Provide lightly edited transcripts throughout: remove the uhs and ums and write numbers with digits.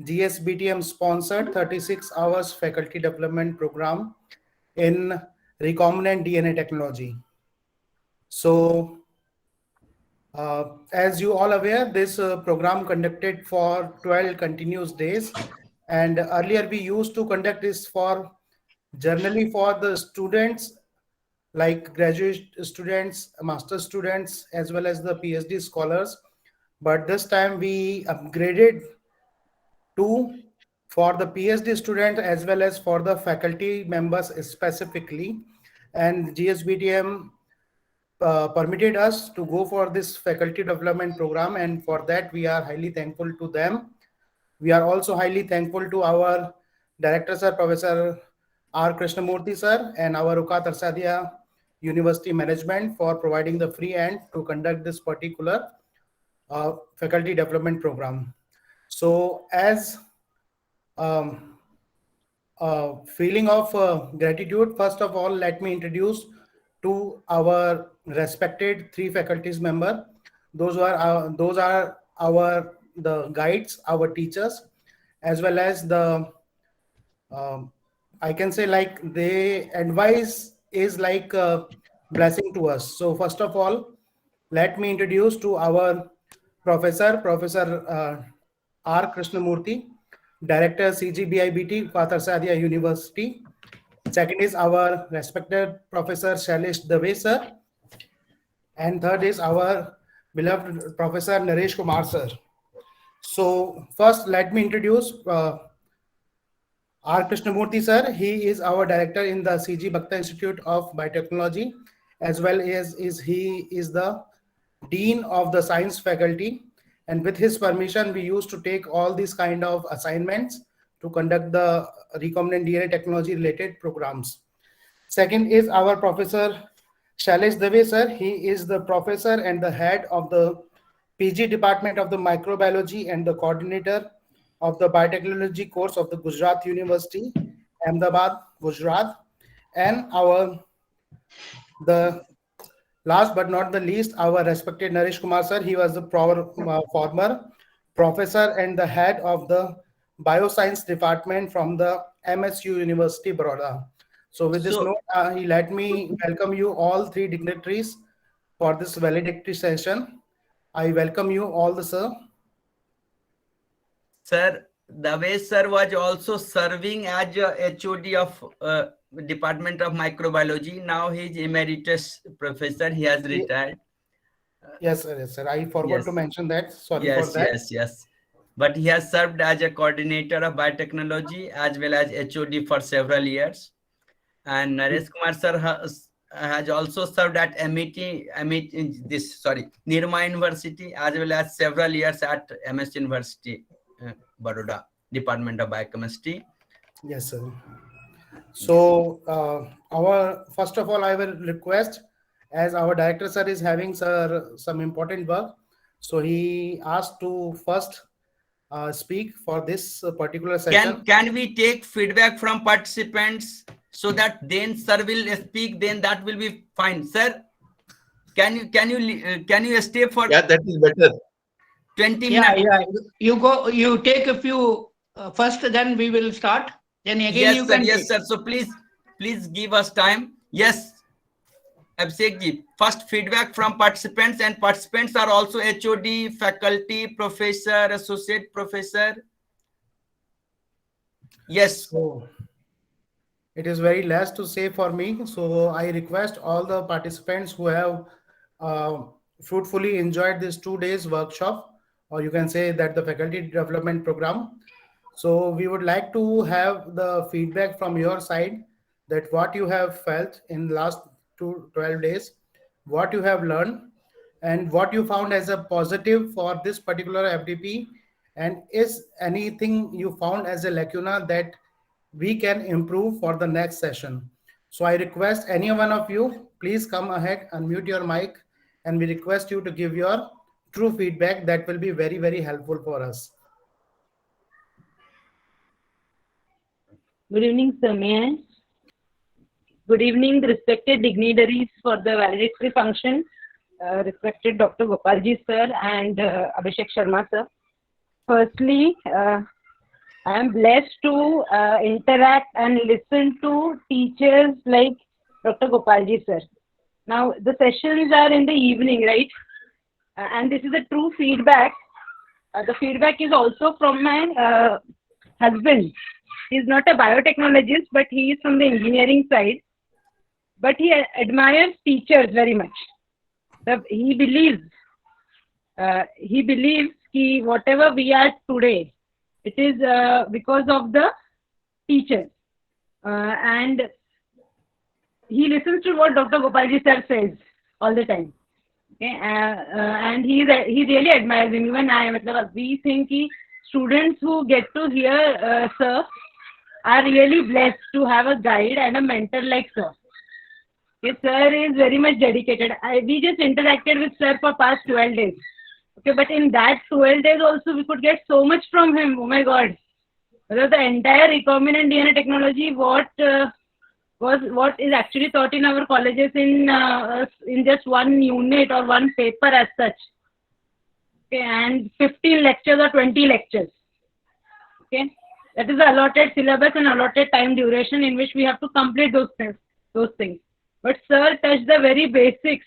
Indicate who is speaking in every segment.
Speaker 1: GSBTM sponsored 36 hours faculty development program in recombinant DNA technology. So, as you all aware, this program conducted for 12 continuous days, and earlier we used to conduct this for generally for the students like graduate students, master students, as well as the PhD scholars. But this time we upgraded to for the PhD student as well as for the faculty members specifically. And GSBTM permitted us to go for this faculty development program, and for that we are highly thankful to them. We are also highly thankful to our director sir, Professor R. Krishnamurthy sir, and our Uka Tarsadia University management for providing the free hand to conduct this particular faculty development program. So as feeling of gratitude, first of all, let me introduce to our respected three faculties member. Those are our the guides, our teachers, as well as the I can say like they advice is like a blessing to us. So first of all, let me introduce to our Professor R. Krishnamurthy, Director CGBIBT, Pathar University. Second is our respected Professor Shailesh Dave sir, and third is our beloved Professor Naresh Kumar sir. So first, let me introduce R. Krishnamurthy sir. He is our director in the CG Bhakta Institute of Biotechnology, as well as he is the dean of the science faculty. And with his permission, we used to take all these kind of assignments to conduct the recombinant DNA technology related programs. Second is our Professor Shailesh Dave sir. He is the professor and the head of the PG department of the microbiology and the coordinator of the biotechnology course of the Gujarat University, Ahmedabad, Gujarat. And the last but not the least, our respected Naresh Kumar sir. He was the former professor and the head of the bioscience department from the MSU University, Baroda. So with this note, he let me welcome you all three dignitaries for this valedictory session. I welcome you all, the sir.
Speaker 2: Sir, Dave sir was also serving as a HOD of Department of Microbiology. Now he is emeritus professor. He has retired.
Speaker 1: Yes, sir. Yes, sir. I forgot to mention that. Sorry
Speaker 2: yes,
Speaker 1: for that.
Speaker 2: Yes. But he has served as a coordinator of biotechnology as well as HOD for several years. And Naresh Kumar sir has also served at Nirma University as well as several years at MS University, Baroda, Department of Biochemistry.
Speaker 1: Yes, sir. So first of all, I will request, as our director sir is having some important work, so he asked to first speak for this particular session.
Speaker 2: Can we take feedback from participants so that then sir will speak? Then that will be fine, sir. Can you stay for?
Speaker 3: Yeah, that is better.
Speaker 2: 20 minutes.
Speaker 4: Yeah. You take a few first, then we will start. Then again
Speaker 2: yes, sir. Yes, sir. So please give us time. Yes, Abhishek ji. First feedback from participants, and participants are also HOD, faculty, professor, associate professor. Yes.
Speaker 1: So it is very less to say for me. So I request all the participants who have fruitfully enjoyed this 2 days workshop, or you can say that the faculty development program. So we would like to have the feedback from your side, that what you have felt in the last 12 days, what you have learned, and what you found as a positive for this particular FDP, and is anything you found as a lacuna that we can improve for the next session. So I request any one of you, please come ahead, unmute your mic, and we request you to give your true feedback. That will be very, very helpful for us.
Speaker 5: Good evening, sir. May I? Good evening, respected dignitaries for the valedictory function, respected Dr. Gopalji sir and Abhishek Sharma sir. Firstly, I am blessed to interact and listen to teachers like Dr. Gopalji sir. Now the sessions are in the evening, right? And this is a true feedback. The feedback is also from my husband. He's not a biotechnologist, but he is from the engineering side. But he admires teachers very much. He believes that whatever we are today, it is because of the teachers. And he listens to what Dr. Gopalji sir says all the time. Okay, and he really admires him. Even we think students who get to hear sir are really blessed to have a guide and a mentor like sir. Okay, sir is very much dedicated. We just interacted with sir for past 12 days. Okay, but in that 12 days also we could get so much from him. Oh my God! The entire recombinant DNA technology, what is actually taught in our colleges in just one unit or one paper as such. Okay, and 15 lectures or 20 lectures. Okay, that is the allotted syllabus and allotted time duration in which we have to complete those things. But sir touched the very basics,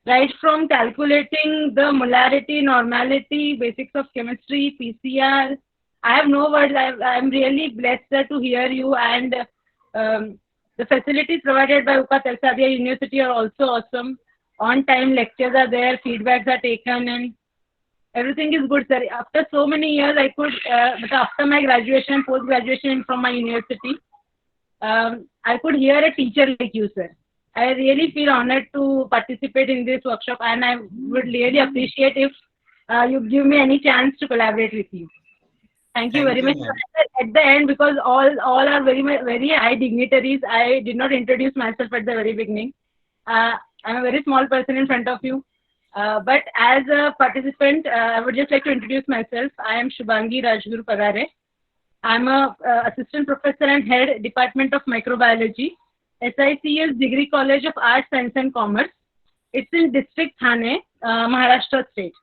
Speaker 5: right from calculating the molarity, normality, basics of chemistry, PCR. I have no words. I am really blessed, sir, to hear you, and the facilities provided by UCA Telsadia University are also awesome. On-time lectures are there, feedbacks are taken, and everything is good, sir. After so many years, after my graduation, post-graduation from my university, I could hear a teacher like you, sir. I really feel honored to participate in this workshop, and I would really appreciate if you give me any chance to collaborate with you. Thank you very much. At the end, because all are very high dignitaries, I did not introduce myself at the very beginning. I'm a very small person in front of you. But as a participant, I would just like to introduce myself. I am Shubhangi Rajguru Pagare. I'm a assistant professor and head Department of Microbiology, SICS Degree College of Arts, Science and Commerce. It's in District Thane, Maharashtra State.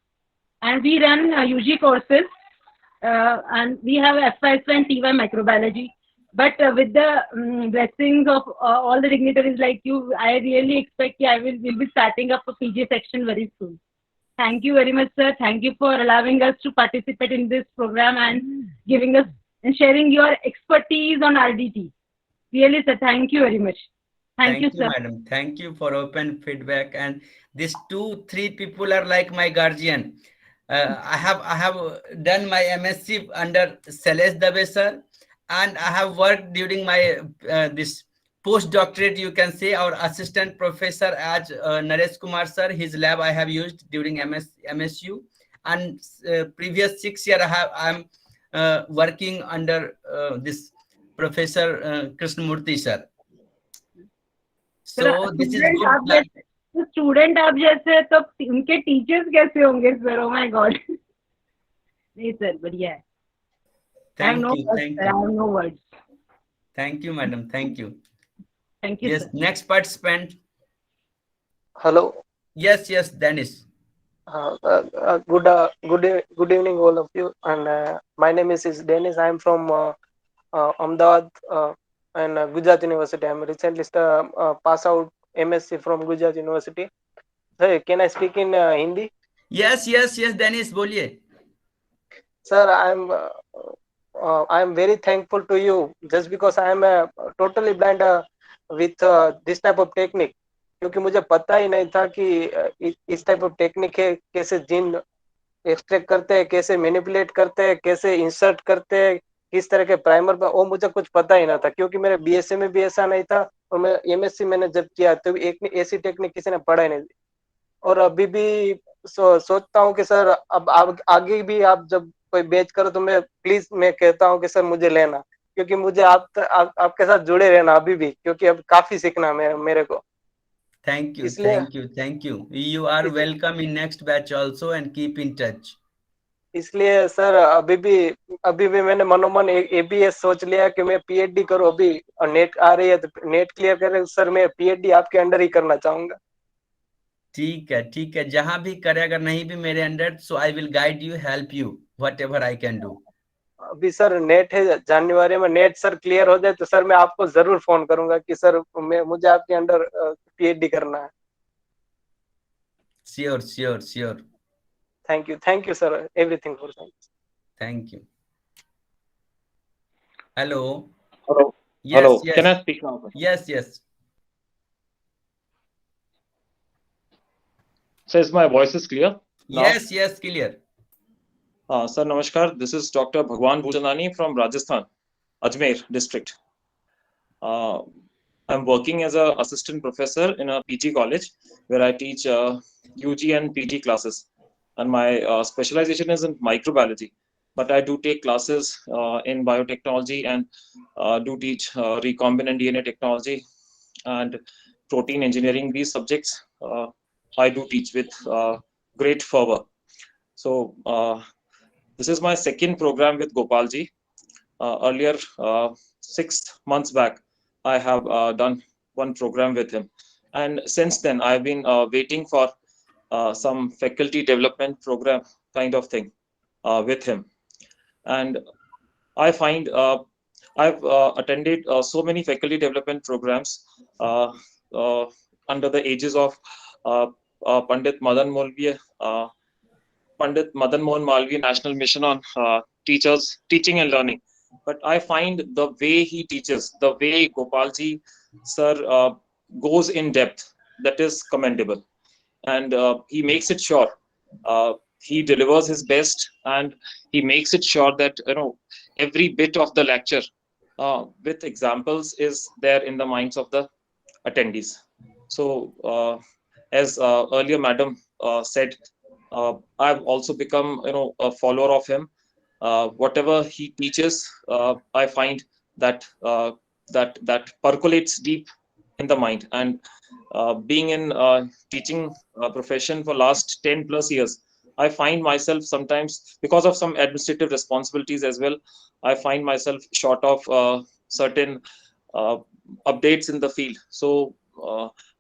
Speaker 5: And we run UG courses. And we have FY and TY microbiology. But with the blessings of all the dignitaries like you, I really expect I will be starting up a PG section very soon. Thank you very much, sir. Thank you for allowing us to participate in this program and giving us and sharing your expertise on RDT. Really, sir, thank you very much. Thank you, sir.
Speaker 2: Madam. Thank you for open feedback. And these 2-3 people are like my guardian. I have done my MSc under Shailesh Dave sir, and I have worked during my this postdoctorate, you can say, our assistant professor as Naresh Kumar sir. His lab I have used during MSU, and previous 6 years I'm working under this Professor Krishnamurthy sir. So this is good.
Speaker 5: तो student आप जैसे तो उनके teachers कैसे होंगे sir? Oh my God. नहीं sir, बढ़िया है.
Speaker 2: Thank you.
Speaker 5: I have no words.
Speaker 2: Thank you, madam. Thank you.
Speaker 5: Thank you.
Speaker 2: Yes,
Speaker 5: sir.
Speaker 2: next participant.
Speaker 3: Hello.
Speaker 2: Yes, Dennis.
Speaker 3: Good evening, all of you. And my name is Dennis. I am from Ahmedabad and Gujarat University. I am recently pass out MSc from Gujarat University. Hey, can I speak in Hindi?
Speaker 2: Yes, Dennis, बोलिए.
Speaker 3: Sir, I am very thankful to you just because I am totally blind with this type of technique. क्योंकि मुझे पता ही नहीं था कि इस type of technique है, कैसे जीन एक्सट्रैक्ट करते हैं, कैसे मैनिपुलेट करते हैं, कैसे इंसर्ट करते हैं, किस तरह के प्राइमर पर, वो मुझे कुछ पता ही ना था. क्योंकि मेरे बीएससी में भी ऐसा नहीं था और मैं एमएससी मैंने जब किया तो एक ऐसी टेक्निक किसी ने पढ़ा ही नहीं. और अभी भी सोचता हूँ कि सर अब आगे भी आप जब कोई बैच करो तो मैं कहता हूँ कि सर मुझे लेना, क्योंकि मुझे आपके साथ जुड़े रहना अभी भी, क्योंकि अब काफी सीखना मेरे को.
Speaker 2: Thank you. You are welcome in next batch also and keep in touch.
Speaker 3: इसलिए सर अभी भी मैंने मनोमन एबीएस सोच लिया कि मैं पीएचडी करूं. अभी नेट आ रही है तो नेट क्लियर करें सर, मैं पीएचडी आपके अंडर ही करना चाहूंगा.
Speaker 2: ठीक है, जहां भी करे, अगर नहीं भी मेरे under, so I will guide you, help you, whatever I can do.
Speaker 3: अभी सर नेट है, जनवरी में नेट सर क्लियर हो जाए तो सर मैं आपको जरूर फोन करूंगा कि सर मुझे आपके अंडर पीएचडी करना है.
Speaker 2: Sure, sure, sure.
Speaker 3: Thank you sir, everything for science.
Speaker 2: Thank you. Hello.
Speaker 6: Hello.
Speaker 2: Yes,
Speaker 6: Hello.
Speaker 2: yes.
Speaker 6: Can I speak now? Sir?
Speaker 2: Yes, yes.
Speaker 6: Sir, is my voice is clear? Now?
Speaker 2: Yes, yes, clear.
Speaker 6: Sir, namaskar. This is Dr. Bhagwan Bhujanani from Rajasthan, Ajmer district. I'm working as an assistant professor in a PG college where I teach UG and PG classes. And my specialization is in microbiology. But I do take classes in biotechnology and do teach recombinant DNA technology and protein engineering. These subjects I do teach with great fervor. So this is my second program with Gopalji. Earlier, 6 months back, I have done one program with him. And since then, I've been waiting for some faculty development program kind of thing with him. And I find I've attended so many faculty development programs under the aegis of Pandit Madan Malviya, Pandit Madan Mohan Malviya National Mission on Teachers, Teaching and Learning. But I find the way he teaches, the way Gopalji sir goes in depth, that is commendable. And he makes it sure. He delivers his best, and he makes it sure that every bit of the lecture with examples is there in the minds of the attendees. So as earlier Madam said, I've also become a follower of him. Whatever he teaches, I find that that percolates deep in the mind. And being in teaching profession for last 10 plus years, I find myself sometimes, because of some administrative responsibilities as well, I find myself short of certain updates in the field. So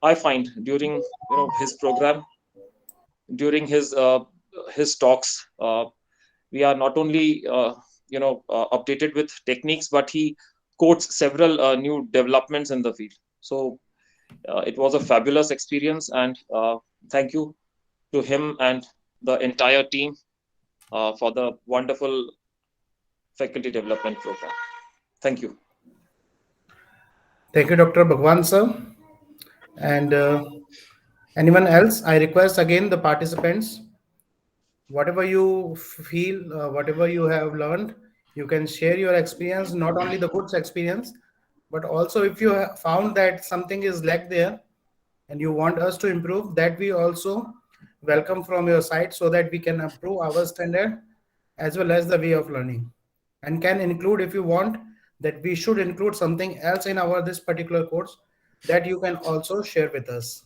Speaker 6: I find during his program, during his talks, we are not only updated with techniques, but he quotes several new developments in the field. So it was a fabulous experience, and thank you to him and the entire team for the wonderful faculty development program. Thank you.
Speaker 1: Thank you, Dr. Bhagwan sir. And anyone else? I request again the participants, whatever you feel, whatever you have learned, you can share your experience, not only the good experience, but also if you have found that something is lack there and you want us to improve, that we also welcome from your side, so that we can improve our standard as well as the way of learning, and can include, if you want that we should include something else in our this particular course, that you can also share with us.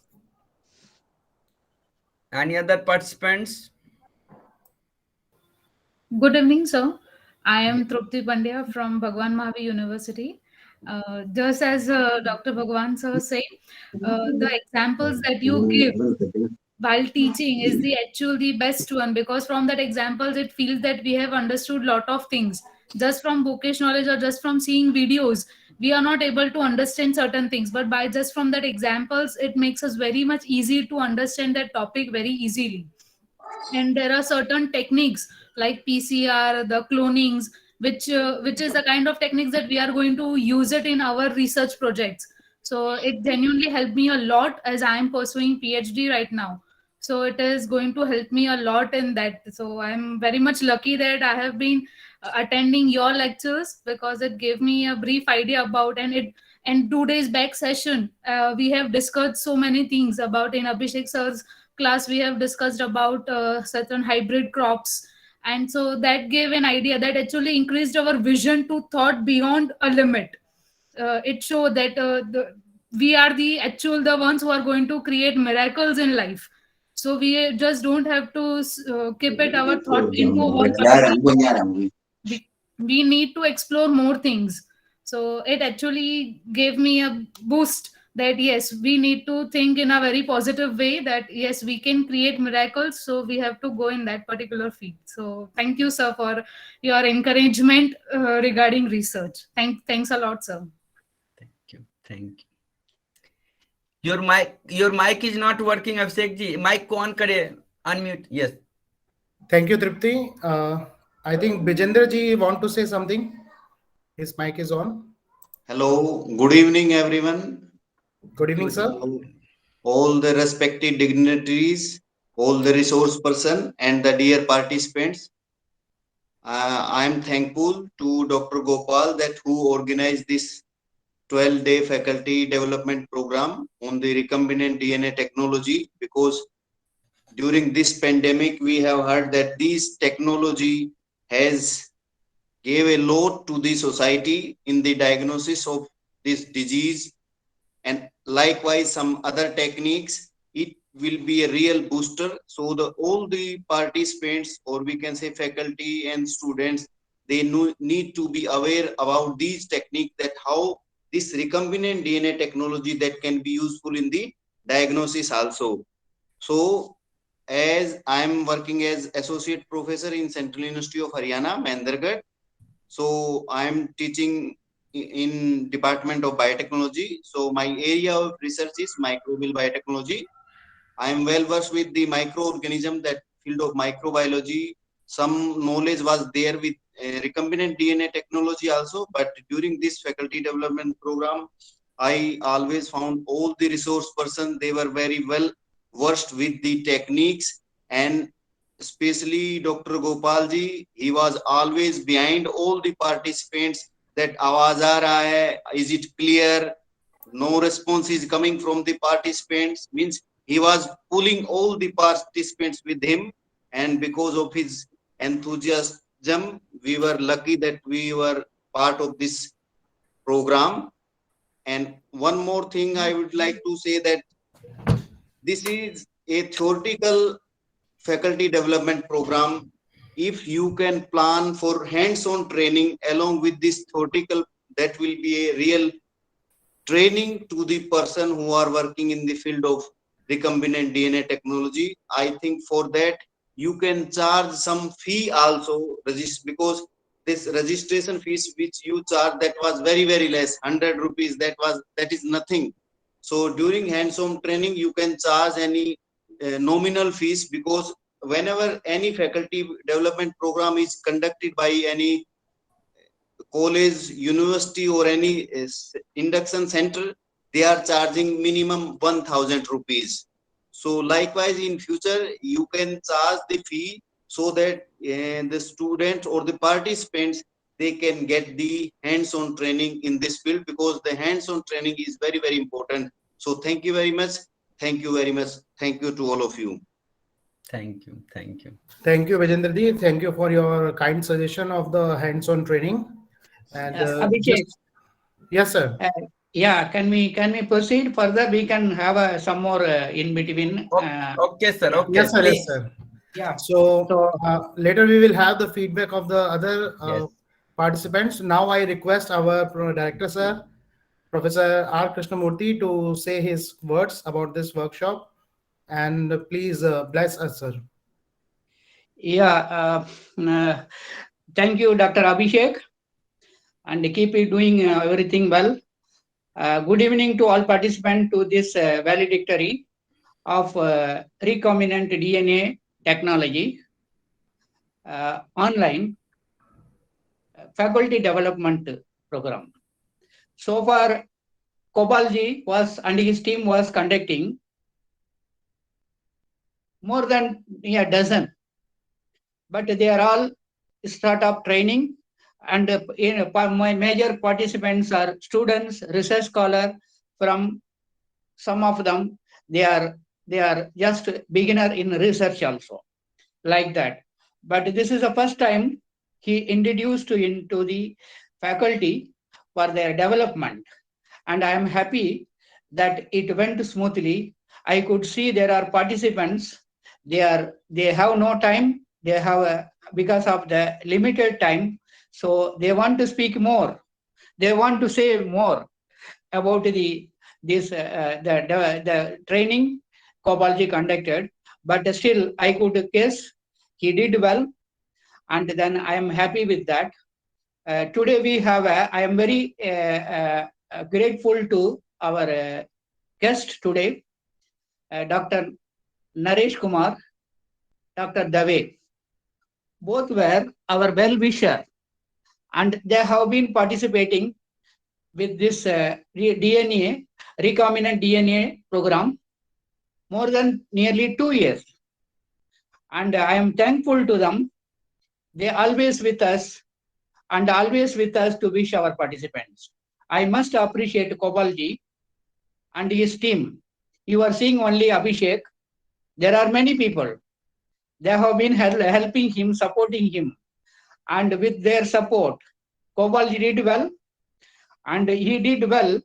Speaker 2: Any other participants?
Speaker 7: Good evening, sir. I am Trupti Pandya from Bhagwan Mahavir University. Just as Dr. Bhagwan sir said, the examples that you give while teaching is the best one, because from that examples it feels that we have understood lot of things. Just from bookish knowledge or just from seeing videos, we are not able to understand certain things, but by just from that examples, it makes us very much easy to understand that topic very easily. And there are certain techniques like PCR, the clonings, which is the kind of techniques that we are going to use it in our research projects. So it genuinely helped me a lot as I am pursuing PhD right now. So it is going to help me a lot in that. So I'm very much lucky that I have been attending your lectures, because it gave me a brief idea about, and 2 days back session, we have discussed so many things about, in Abhishek sir's class we have discussed about certain hybrid crops, and so that gave an idea that actually increased our vision to thought beyond a limit. It showed that we are the ones who are going to create miracles in life. So we just don't have to keep it our thought into one particular. We need to explore more things. So it actually gave me a boost that yes, we need to think in a very positive way, that yes, we can create miracles, so we have to go in that particular field. So thank you, sir, for your encouragement regarding research. Thanks a lot, sir.
Speaker 2: Thank you. Your mic is not working, Abhishek ji. Mic ko on kare, unmute. Yes.
Speaker 1: Thank you, Tripti. I think Bijendra ji want to say something. His mic is on.
Speaker 8: Hello, good evening, everyone.
Speaker 1: Good evening, sir.
Speaker 8: All the respected dignitaries, all the resource person, and the dear participants. I am thankful to Dr. Gopal that who organized this 12-day faculty development program on the recombinant DNA technology, because during this pandemic we have heard that this technology has gave a lot to the society in the diagnosis of this disease, and likewise some other techniques. It will be a real booster. So all the participants, or we can say faculty and students, they need to be aware about these techniques, that how this recombinant DNA technology that can be useful in the diagnosis also. So as I am working as associate professor in Central University of Haryana, Mahendragarh, so I am teaching in Department of Biotechnology. So my area of research is microbial biotechnology. I am well versed with the microorganism, that field of microbiology. Some knowledge was there with recombinant DNA technology also, but during this faculty development program, I always found all the resource persons, they were very well versed with the techniques, and especially Dr. Gopalji, he was always behind all the participants, that awaaz aa raha hai, is it clear? No response is coming from the participants, means he was pulling all the participants with him, and because of his enthusiasm, we were lucky that we were part of this program. And one more thing I would like to say, that this is a theoretical faculty development program. If you can plan for hands-on training along with this theoretical, that will be a real training to the person who are working in the field of recombinant DNA technology. I think for that you can charge some fee also, because this registration fees which you charge, that was very, very less, 100 rupees, that is nothing. So during hands-on training you can charge any nominal fees, because whenever any faculty development program is conducted by any college, university, or any induction center, they are charging minimum 1000 rupees. So likewise in future you can charge the fee, so that the students or the participants, they can get the hands-on training in this field, because the hands-on training is very, very important. So thank you very much. Thank you very much. Thank you to all of you.
Speaker 2: Thank you. Thank you.
Speaker 1: Thank you, Bijendra ji. Thank you for your kind suggestion of the hands-on training. And
Speaker 4: Abhishek.
Speaker 1: Yes, sir.
Speaker 4: Yeah, can we proceed further? We can have some more in between.
Speaker 2: Okay, sir. Okay,
Speaker 1: yes, sir.
Speaker 2: please.
Speaker 1: Yes, sir.
Speaker 4: Yeah.
Speaker 1: So later we will have the feedback of the other
Speaker 2: Yes.
Speaker 1: participants. Now I request our director, sir, Professor R. Krishnamurthy, to say his words about this workshop, and please bless us, sir.
Speaker 4: Yeah. Thank you, Dr. Abhishek, and keep doing everything well. Good evening to all participants to this valedictory of recombinant DNA technology online faculty development program. So far, Gopalji was and his team was conducting more than a dozen, but they are all startup training, and my major participants are students, research scholars. From some of them, they are just beginner in research also, like that. But this is the first time he introduced into the faculty for their development, and I am happy that it went smoothly. I could see there are participants, they have no time, they have because of the limited time, so they want to speak more, they want to say more about the this the training Gopalji conducted, but still I could guess he did well, and then I am happy with that. Today we have, I am very grateful to our guest today, Dr. Naresh Kumar, Dr. Dave. Both were our well-wisher, and they have been participating with this DNA, recombinant DNA program more than nearly 2 years. And I am thankful to them. They are always with us and always with us to wish our participants. I must appreciate Gopalji and his team. You are seeing only Abhishek. There are many people. They have been helping him, supporting him. And with their support, Gopalji did well. And he did well.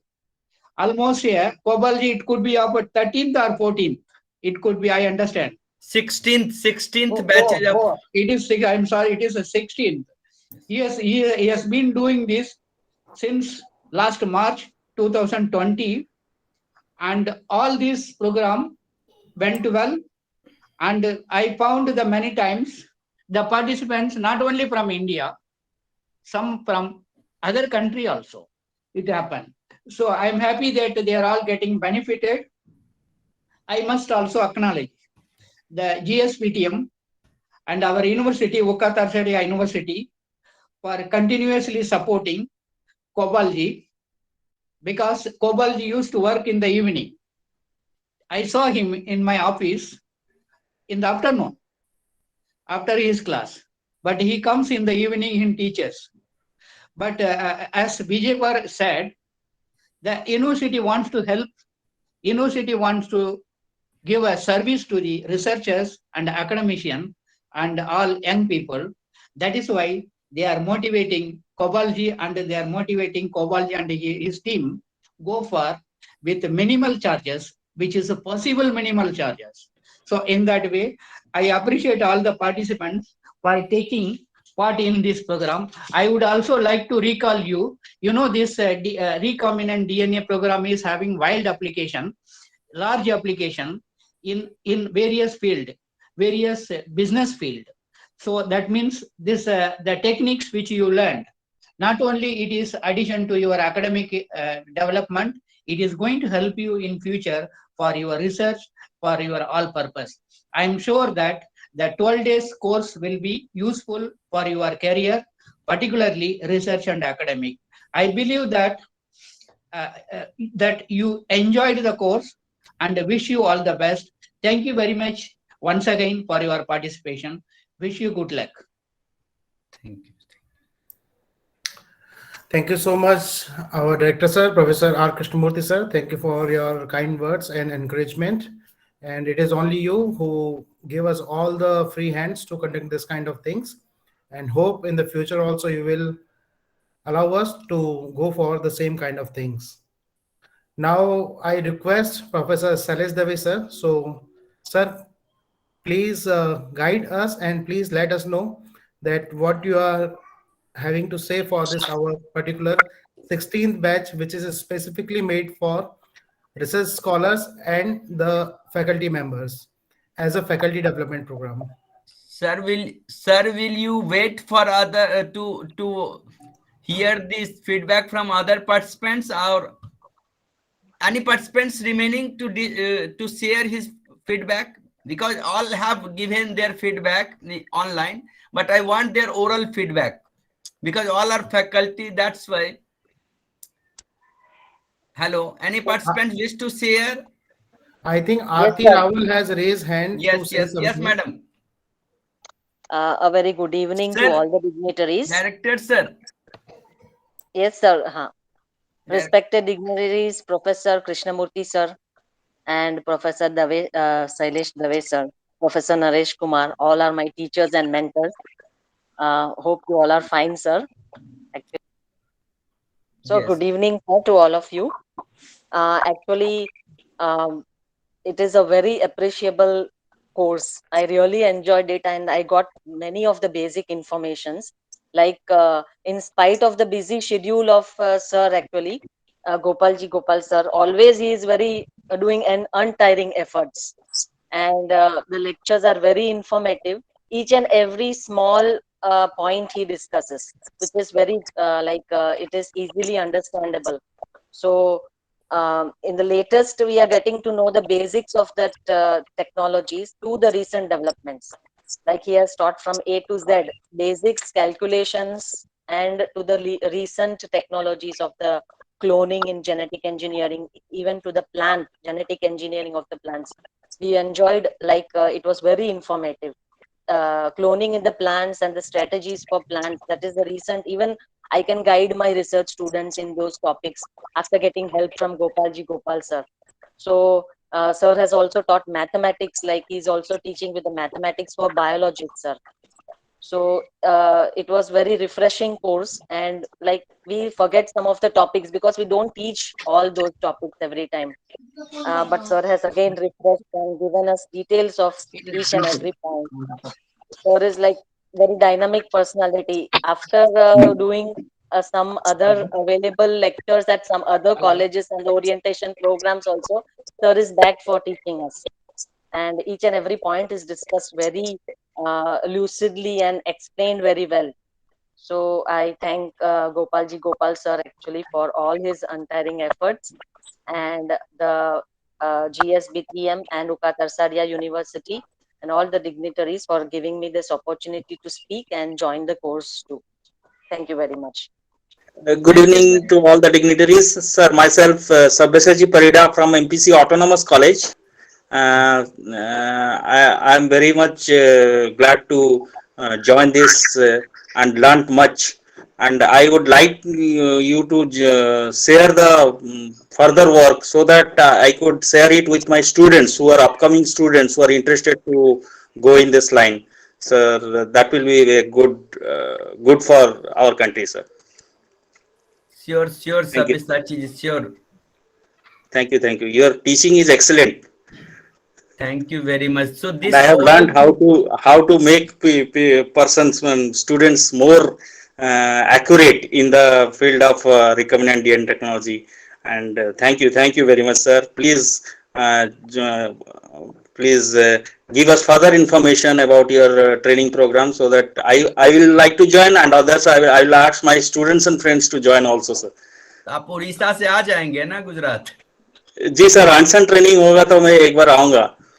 Speaker 4: Almost here, Gopalji, it could be about 13th or 14th. It could be, I understand.
Speaker 2: 16th batch.
Speaker 4: It is, I'm sorry, it is a 16th. He has been doing this since last March 2020, and all this program went well. And I found the many times the participants not only from India, some from other country also. It happened. So I am happy that they are all getting benefited. I must also acknowledge the GSPTM and our university, Vukatarshariya University, for continuously supporting Gopalji, because Gopalji used to work in the evening. I saw him in my office in the afternoon after his class, but he comes in the evening and teaches. But as Vijaypar said, the university wants to help, university wants to give a service to the researchers and academicians and all young people. That is why they are motivating Gopalji, and they are motivating Gopalji and his team go for with minimal charges, which is a possible minimal charges. So in that way, I appreciate all the participants for taking part in this program. I would also like to recall you, this recombinant DNA program is having wide application, large application in various field, various business field. So that means this the techniques which you learned, not only it is addition to your academic development, it is going to help you in future for your research, for your all purpose. I am sure that the 12 days course will be useful for your career, particularly research and academic. I believe that that you enjoyed the course, and wish you all the best. Thank you very much once again for your participation. Wish you good luck.
Speaker 2: Thank you.
Speaker 1: Thank you so much, our director, sir, Professor R. Krishnamurthy, sir. Thank you for your kind words and encouragement. And it is only you who give us all the free hands to conduct this kind of things. And hope in the future also you will allow us to go for the same kind of things. Now I request Professor Sailesh Dave, sir. So, sir, please guide us and please let us know that what you are having to say for this our particular 16th batch, which is specifically made for research scholars and the faculty members as a faculty development program.
Speaker 2: Sir, will you wait for other to hear this feedback from other participants, or any participants remaining to share his feedback? Because all have given their feedback online, but I want their oral feedback because all are faculty. That's why. Hello, any participants wish to share?
Speaker 1: I think Aarti Rahul has raised hand.
Speaker 2: Yes, madam.
Speaker 9: A very good evening
Speaker 2: Sir,
Speaker 9: to all the dignitaries.
Speaker 2: Director, sir.
Speaker 9: Yes, sir. Respected dignitaries, Professor Krishnamurthy, sir, and Professor Dave, Sailesh Dave, sir, Professor Naresh Kumar, all are my teachers and mentors. Hope you all are fine, sir. So,
Speaker 2: Yes.
Speaker 9: good evening to all of you. Actually, it is a very appreciable course. I really enjoyed it, and I got many of the basic informations. Like, in spite of the busy schedule of sir, actually, Gopalji Gopal sir. Always he is very doing an untiring efforts, and the lectures are very informative. Each and every small point he discusses, which is very it is easily understandable. So in the latest, we are getting to know the basics of that technologies to the recent developments. Like he has taught from A to Z, basics, calculations, and to the recent technologies of the cloning in genetic engineering, even to the plant, genetic engineering of the plants. We enjoyed, it was very informative. Cloning in the plants and the strategies for plants, that is the recent, even I can guide my research students in those topics after getting help from Gopalji Gopal sir. So sir has also taught mathematics, like he's also teaching with the mathematics for biology, sir. So it was very refreshing course, and like we forget some of the topics because we don't teach all those topics every time. But sir has again refreshed and given us details of each and every point. Sir is like very dynamic personality. After doing some other available lectures at some other colleges and the orientation programs also, sir is back for teaching us. And each and every point is discussed very lucidly and explained very well. So I thank Gopalji Gopal sir actually for all his untiring efforts, and the GSBTM and Uka Tarsaria University and all the dignitaries for giving me this opportunity to speak and join the course too. Thank you very much.
Speaker 10: Good evening to all the dignitaries. Sir, myself, Sabyasachi Parida from MPC Autonomous College. I am very much glad to join this and learn much. And I would like you to share the further work so that I could share it with my students who are upcoming students who are interested to go in this line. Sir, that will be a good for our country, sir.
Speaker 2: Sure, Sabyasachi, sure.
Speaker 10: Thank you. Your teaching is excellent.
Speaker 2: Thank you very much. So this
Speaker 10: and I have learned how to make persons students more accurate in the field of recombinant DNA technology. And thank you very much, sir. Please give us further information about your training program so that I will like to join, and others I will ask my students and friends to join also, sir.
Speaker 2: आप उड़ीसा से आ जाएंगे ना गुजरात?
Speaker 10: जी sir, ऑनसन training होगा तो मैं एक बार आऊंगा.